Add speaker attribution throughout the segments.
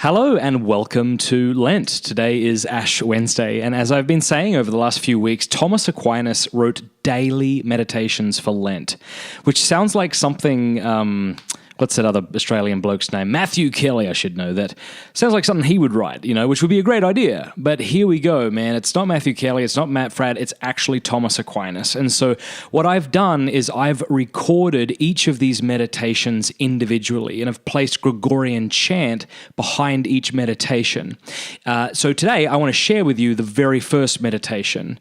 Speaker 1: Hello and welcome to Lent. Today is Ash Wednesday, and as I've been saying over the last few weeks, Thomas Aquinas wrote daily meditations for Lent, which sounds like something, what's that other Australian bloke's name? Matthew Kelly, I should know that. Sounds like something he would write, which would be a great idea. But here we go, man. It's not Matthew Kelly, it's not Matt Fradd, it's actually Thomas Aquinas. And so what I've done is I've recorded each of these meditations individually, and I've placed Gregorian chant behind each meditation. So today I want to share with you the very first meditation,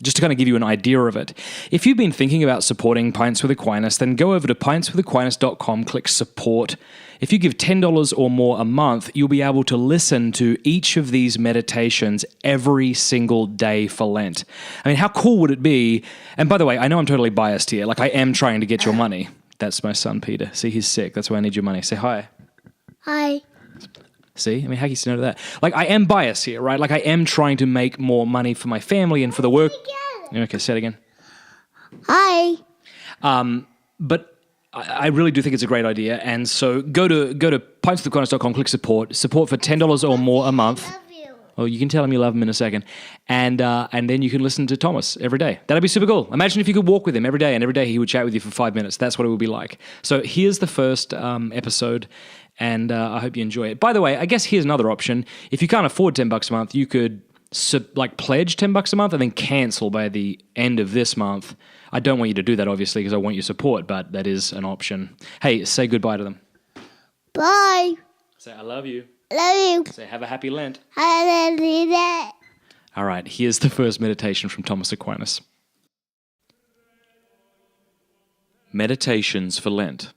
Speaker 1: just to kind of give you an idea of it. If you've been thinking about supporting Pints with Aquinas, then go over to pintswithaquinas.com, click support. If you give $10 or more a month, you'll be able to listen to each of these meditations every single day for Lent. I mean, how cool would it be? And by the way, I know I'm totally biased here. Like, I am trying to get your money. That's my son, Peter. See, he's sick. That's why I need your money. Say hi.
Speaker 2: Hi.
Speaker 1: See? I mean, how can you say no to that? Like, I am biased here, right? Like, I am trying to make more money for my family and for the work. Okay, say it again.
Speaker 2: Hi.
Speaker 1: But I really do think it's a great idea, and so go to pintswithaquinas.com, click support for $10 or more a month.
Speaker 2: Love you.
Speaker 1: Oh, you can tell him you love him in a second, and then you can listen to Thomas every day. That'd be super cool. Imagine if you could walk with him every day, and every day he would chat with you for 5 minutes. That's what it would be like. So here's the first episode, and I hope you enjoy it. By the way, I guess here's another option. If you can't afford $10 a month, you could pledge $10 a month and then cancel by the end of this month. I don't want you to do that, obviously, because I want your support, but that is an option. Hey, say goodbye to them.
Speaker 2: Bye.
Speaker 1: Say, I love you.
Speaker 2: Love you.
Speaker 1: Say, have a happy Lent.
Speaker 2: I love you.
Speaker 1: All right, here's the first meditation from Thomas Aquinas. Meditations for Lent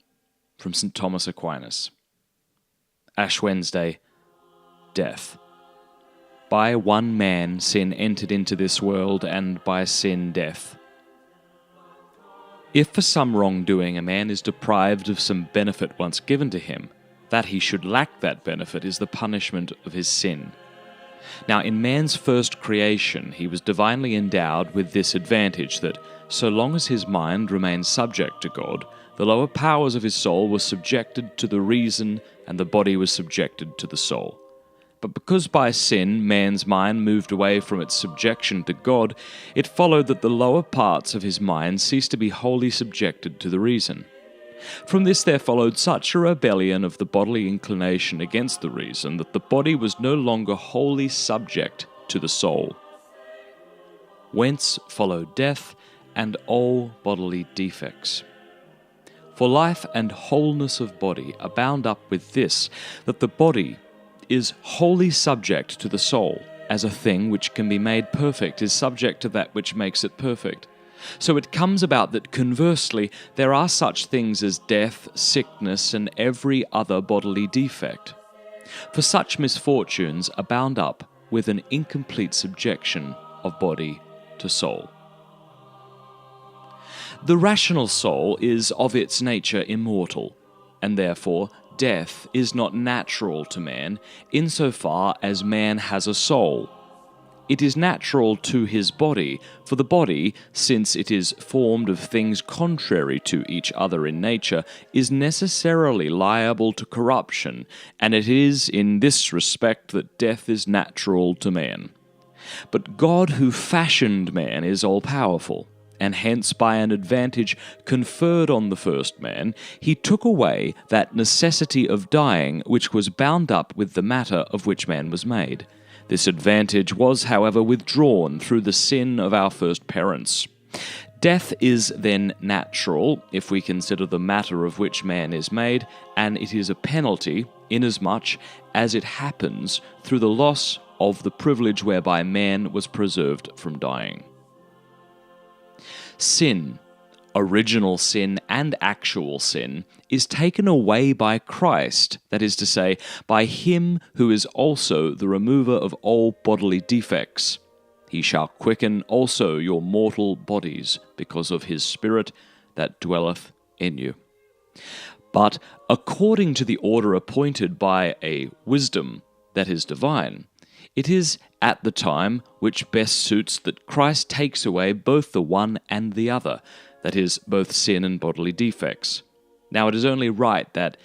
Speaker 1: from St. Thomas Aquinas. Ash Wednesday, Death. By one man sin entered into this world, and by sin death. If for some wrongdoing a man is deprived of some benefit once given to him, that he should lack that benefit is the punishment of his sin. Now, in man's first creation, he was divinely endowed with this advantage that, so long as his mind remained subject to God, the lower powers of his soul were subjected to the reason, and the body was subjected to the soul. But because by sin man's mind moved away from its subjection to God, it followed that the lower parts of his mind ceased to be wholly subjected to the reason. From this there followed such a rebellion of the bodily inclination against the reason that the body was no longer wholly subject to the soul. Whence followed death and all bodily defects. For life and wholeness of body are bound up with this, that the body is wholly subject to the soul, as a thing which can be made perfect is subject to that which makes it perfect. So it comes about that conversely there are such things as death, sickness, and every other bodily defect. For such misfortunes are bound up with an incomplete subjection of body to soul. The rational soul is of its nature immortal, and therefore death is not natural to man insofar as man has a soul. It is natural to his body, for the body, since it is formed of things contrary to each other in nature, is necessarily liable to corruption, and it is in this respect that death is natural to man. But God who fashioned man is all-powerful, and hence by an advantage conferred on the first man, he took away that necessity of dying which was bound up with the matter of which man was made. This advantage was, however, withdrawn through the sin of our first parents. Death is then natural, if we consider the matter of which man is made, and it is a penalty, inasmuch as it happens through the loss of the privilege whereby man was preserved from dying. Sin, original sin and actual sin, is taken away by Christ, that is to say, by him who is also the remover of all bodily defects. He shall quicken also your mortal bodies because of his Spirit that dwelleth in you. But according to the order appointed by a wisdom that is divine, it is at the time which best suits that Christ takes away both the one and the other, that is, both sin and bodily defects. Now it is only right that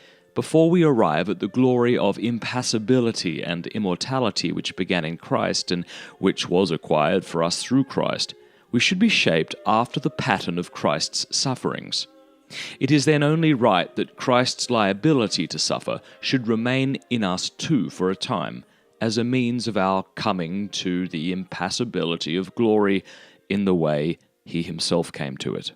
Speaker 1: Before we arrive at the glory of impassibility and immortality which began in Christ and which was acquired for us through Christ, we should be shaped after the pattern of Christ's sufferings. It is then only right that Christ's liability to suffer should remain in us too for a time, as a means of our coming to the impassibility of glory in the way he himself came to it.